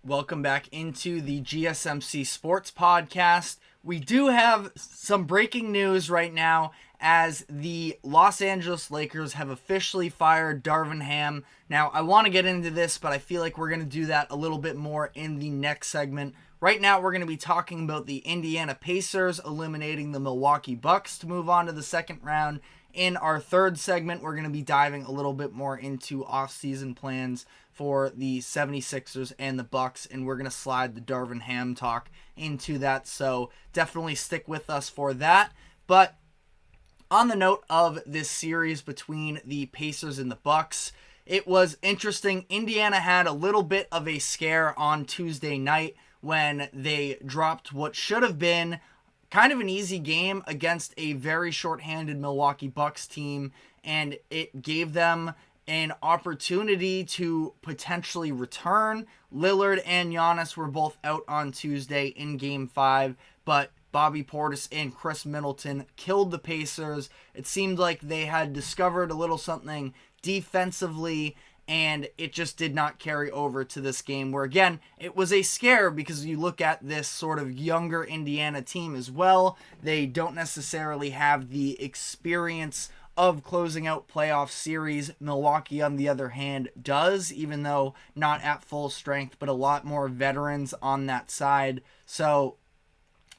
Welcome back into the GSMC Sports Podcast. We do have some breaking news right now as the Los Angeles Lakers have officially fired Darvin Ham. Now, I want to get into this, but I feel like we're going to do that a little bit more in the next segment. Right now, we're going to be talking about the Indiana Pacers eliminating the Milwaukee Bucks to move on to the second round. In our third segment, we're going to be diving a little bit more into off-season plans for the 76ers and the Bucks, and we're going to slide the Darvin Ham talk into that, so definitely stick with us for that. But on the note of this series between the Pacers and the Bucks, it was interesting. Indiana had a little bit of a scare on Tuesday night when they dropped what should have been kind of an easy game against a very shorthanded Milwaukee Bucks team, and it gave them an opportunity to potentially return. Lillard and Giannis were both out on Tuesday in Game 5, but Bobby Portis and Chris Middleton killed the Pacers. It seemed like they had discovered a little something defensively, and it just did not carry over to this game where, again, it was a scare because you look at this sort of younger Indiana team as well. They don't necessarily have the experience of closing out playoff series. Milwaukee, on the other hand, does, even though not at full strength, but a lot more veterans on that side. So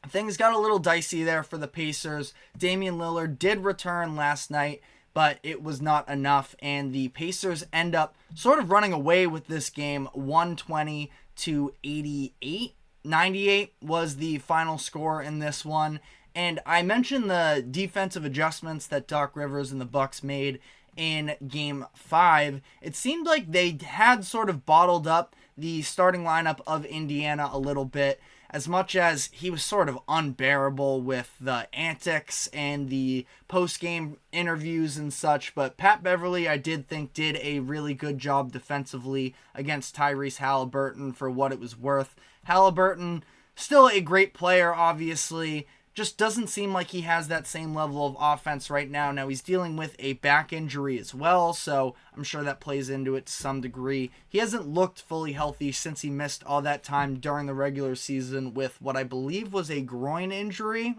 things got a little dicey there for the Pacers. Damian Lillard did return last night, but it was not enough, and the Pacers end up sort of running away with this game, 120-88. 98 was the final score in this one, and I mentioned the defensive adjustments that Doc Rivers and the Bucks made in Game 5. It seemed like they had sort of bottled up the starting lineup of Indiana a little bit, as much as he was sort of unbearable with the antics and the post-game interviews and such. But Pat Beverly, I did think, did a really good job defensively against Tyrese Halliburton for what it was worth. Halliburton, still a great player, obviously, just doesn't seem like he has that same level of offense right now. Now, he's dealing with a back injury as well, so I'm sure that plays into it to some degree. He hasn't looked fully healthy since he missed all that time during the regular season with what I believe was a groin injury.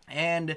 And,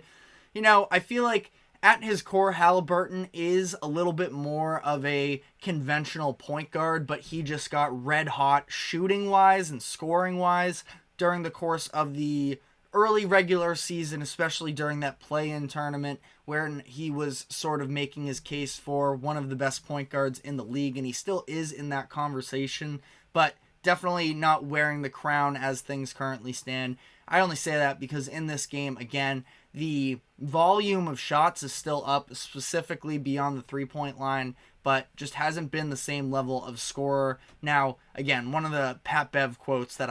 I feel like at his core, Halliburton is a little bit more of a conventional point guard, but he just got red hot shooting-wise and scoring-wise during the course of the early regular season, especially during that play-in tournament where he was sort of making his case for one of the best point guards in the league, and he still is in that conversation, but definitely not wearing the crown as things currently stand. I only say that because in this game, again, the volume of shots is still up, specifically beyond the three-point line, but just hasn't been the same level of scorer. Now, again, one of the Pat Bev quotes that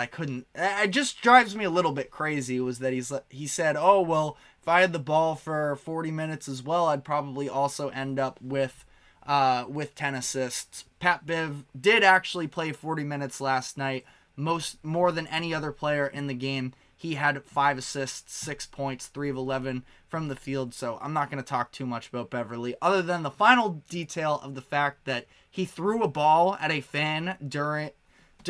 it just drives me a little bit crazy was that he said, oh, well, if I had the ball for 40 minutes as well, I'd probably also end up with 10 assists. Pat Bev did actually play 40 minutes last night, more than any other player in the game. He had 5 assists, 6 points, 3 of 11 from the field, so I'm not going to talk too much about Beverly, other than the final detail of the fact that he threw a ball at a fan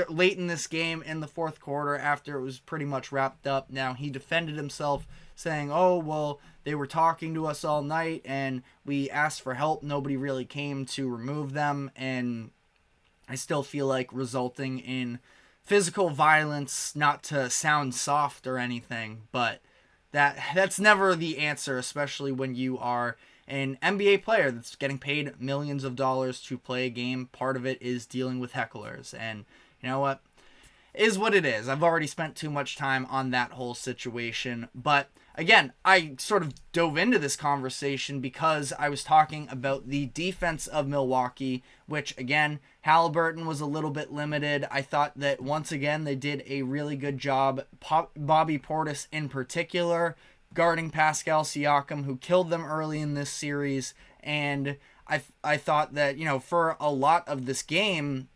late in this game in the fourth quarter after it was pretty much wrapped up. Now, he defended himself, saying, oh, well, they were talking to us all night, and we asked for help. Nobody really came to remove them, and I still feel like resulting in physical violence, not to sound soft or anything, but that's never the answer, especially when you are an NBA player that's getting paid millions of dollars to play a game. Part of it is dealing with hecklers, and you know what? Is what it is. I've already spent too much time on that whole situation, but again, I sort of dove into this conversation because I was talking about the defense of Milwaukee, which, again, Halliburton was a little bit limited. I thought that, once again, they did a really good job, Bobby Portis in particular, guarding Pascal Siakam, who killed them early in this series, and I thought that, for a lot of this game,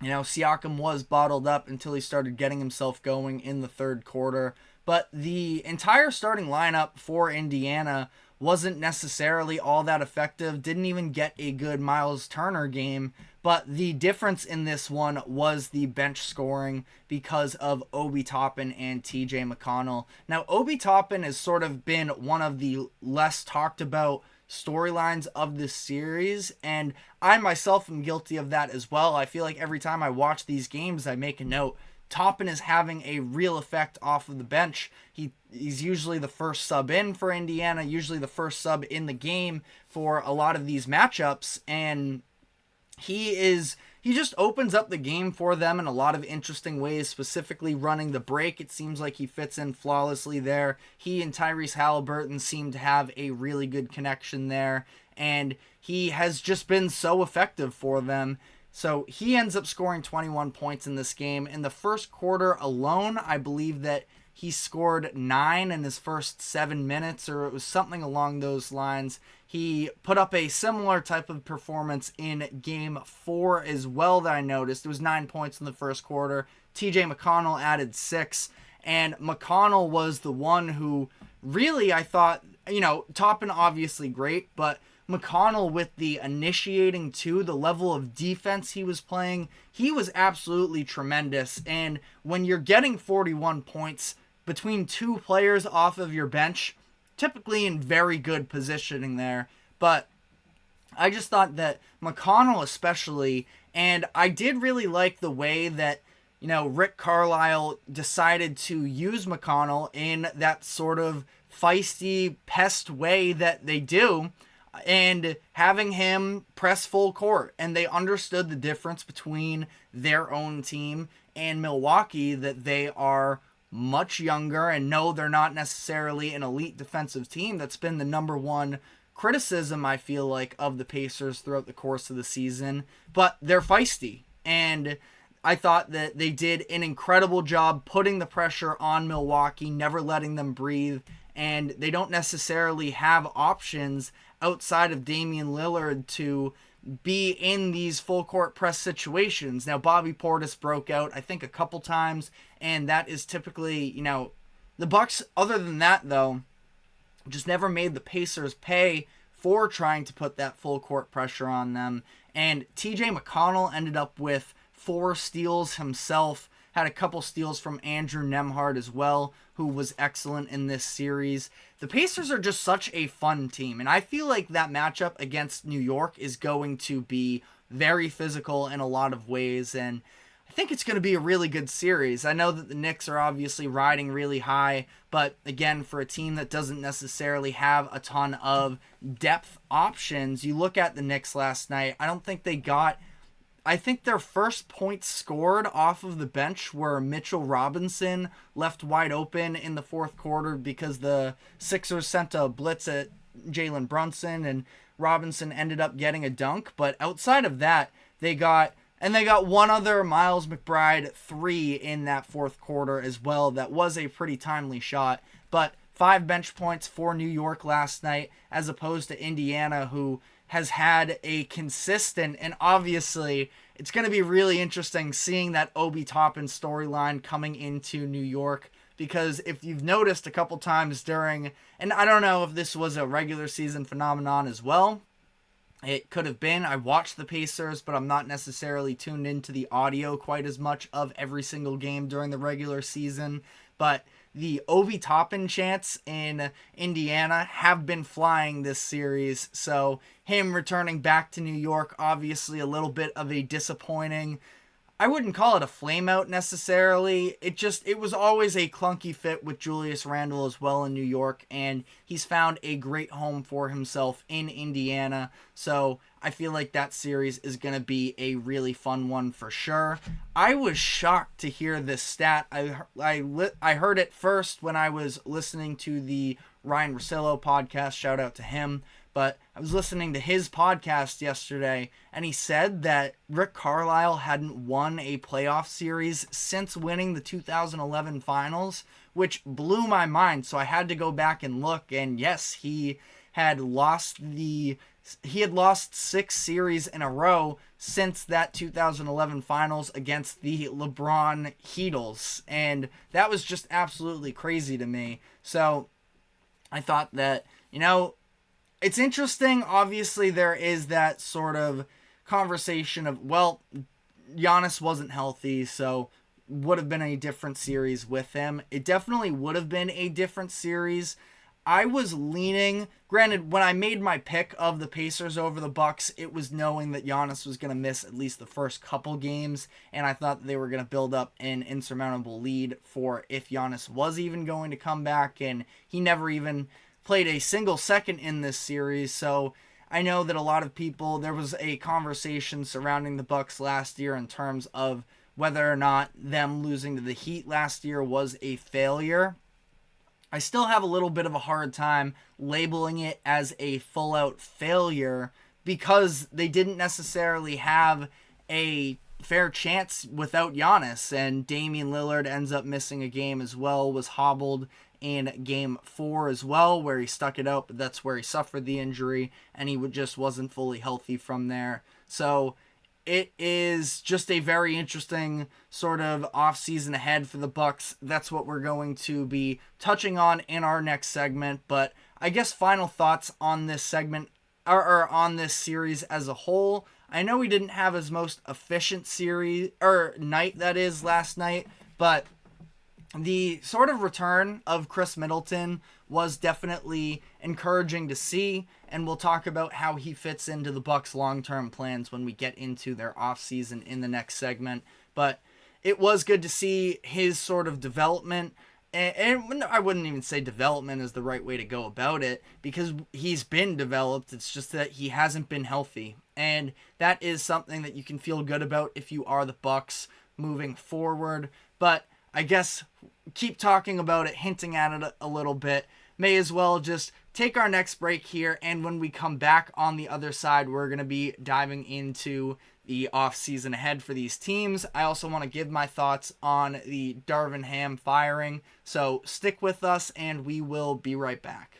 Siakam was bottled up until he started getting himself going in the third quarter. But the entire starting lineup for Indiana wasn't necessarily all that effective. Didn't even get a good Miles Turner game. But the difference in this one was the bench scoring because of Obi Toppin and TJ McConnell. Now, Obi Toppin has sort of been one of the less talked about storylines of this series, and I myself am guilty of that as well. I feel like every time I watch these games, I make a note. Toppin is having a real effect off of the bench. He's usually the first sub in for Indiana, usually the first sub in the game for a lot of these matchups, and he just opens up the game for them in a lot of interesting ways, specifically running the break. It seems like he fits in flawlessly there. He and Tyrese Halliburton seem to have a really good connection there, and he has just been so effective for them. So he ends up scoring 21 points in this game. In the first quarter alone, I believe that he scored 9 in his first 7 minutes, or it was something along those lines. He put up a similar type of performance in game 4 as well that I noticed. It was 9 points in the first quarter. TJ McConnell added 6, and McConnell was the one who really, I thought, Toppin obviously great, but McConnell with the initiating too, the level of defense he was playing, he was absolutely tremendous. And when you're getting 41 points between two players off of your bench, typically in very good positioning there, but I just thought that McConnell especially, and I did really like the way that Rick Carlisle decided to use McConnell in that sort of feisty pest way that they do, and having him press full court. And they understood the difference between their own team and Milwaukee, that they are much younger, and no, they're not necessarily an elite defensive team. That's been the number one criticism, I feel like, of the Pacers throughout the course of the season. But they're feisty, and I thought that they did an incredible job putting the pressure on Milwaukee, never letting them breathe, and they don't necessarily have options outside of Damian Lillard to be in these full court press situations. Now, Bobby Portis broke out, I think, a couple times, and that is typically, the Bucks, other than that, though, just never made the Pacers pay for trying to put that full court pressure on them. And TJ McConnell ended up with 4 steals himself, had a couple steals from Andrew Nembhard as well, who was excellent in this series. The Pacers are just such a fun team, and I feel like that matchup against New York is going to be very physical in a lot of ways, and I think it's going to be a really good series. I know that the Knicks are obviously riding really high, but again, for a team that doesn't necessarily have a ton of depth options, you look at the Knicks last night, I think their first points scored off of the bench were Mitchell Robinson left wide open in the fourth quarter because the Sixers sent a blitz at Jalen Brunson, and Robinson ended up getting a dunk. But outside of that, they got one other Miles McBride 3 in that fourth quarter as well. That was a pretty timely shot. But 5 bench points for New York last night, as opposed to Indiana, who has had a consistent, and obviously it's going to be really interesting seeing that Obi Toppin storyline coming into New York, because if you've noticed a couple times during, and I don't know if this was a regular season phenomenon as well, it could have been. I watched the Pacers, but I'm not necessarily tuned into the audio quite as much of every single game during the regular season, but the Obi Toppin chants in Indiana have been flying this series, so him returning back to New York, obviously a little bit of a disappointing, I wouldn't call it a flameout necessarily, it was always a clunky fit with Julius Randle as well in New York, and he's found a great home for himself in Indiana, so I feel like that series is going to be a really fun one for sure. I was shocked to hear this stat. I heard it first when I was listening to the Ryan Russillo podcast, shout out to him, but I was listening to his podcast yesterday, and he said that Rick Carlisle hadn't won a playoff series since winning the 2011 finals, which blew my mind, so I had to go back and look, and yes, he had lost 6 series in a row since that 2011 finals against the LeBron Heatles, and that was just absolutely crazy to me. So I thought that, it's interesting. Obviously, there is that sort of conversation of, well, Giannis wasn't healthy, so would have been a different series with him. It definitely would have been a different series. I was leaning, granted, when I made my pick of the Pacers over the Bucks, it was knowing that Giannis was going to miss at least the first couple games, and I thought they were going to build up an insurmountable lead for if Giannis was even going to come back, and he never even played a single second in this series. So I know that a lot of people, there was a conversation surrounding the Bucks last year in terms of whether or not them losing to the Heat last year was a failure. I still have a little bit of a hard time labeling it as a full-out failure because they didn't necessarily have a fair chance without Giannis, and Damian Lillard ends up missing a game as well, was hobbled in game 4 as well, where he stuck it out, but that's where he suffered the injury, and he just wasn't fully healthy from there. So it is just a very interesting sort of off-season ahead for the Bucks. That's what we're going to be touching on in our next segment. But I guess final thoughts on this segment, or on this series as a whole. I know we didn't have his most efficient series, or night that is, last night, but the sort of return of Chris Middleton was definitely encouraging to see, and we'll talk about how he fits into the Bucks' long-term plans when we get into their offseason in the next segment. But it was good to see his sort of development, and I wouldn't even say development is the right way to go about it, because he's been developed. It's just that he hasn't been healthy, and that is something that you can feel good about if you are the Bucks moving forward. But I guess keep talking about it, hinting at it a little bit. May as well just take our next break here, and when we come back on the other side, we're going to be diving into the offseason ahead for these teams. I also want to give my thoughts on the Darvin Ham firing, so stick with us, and we will be right back.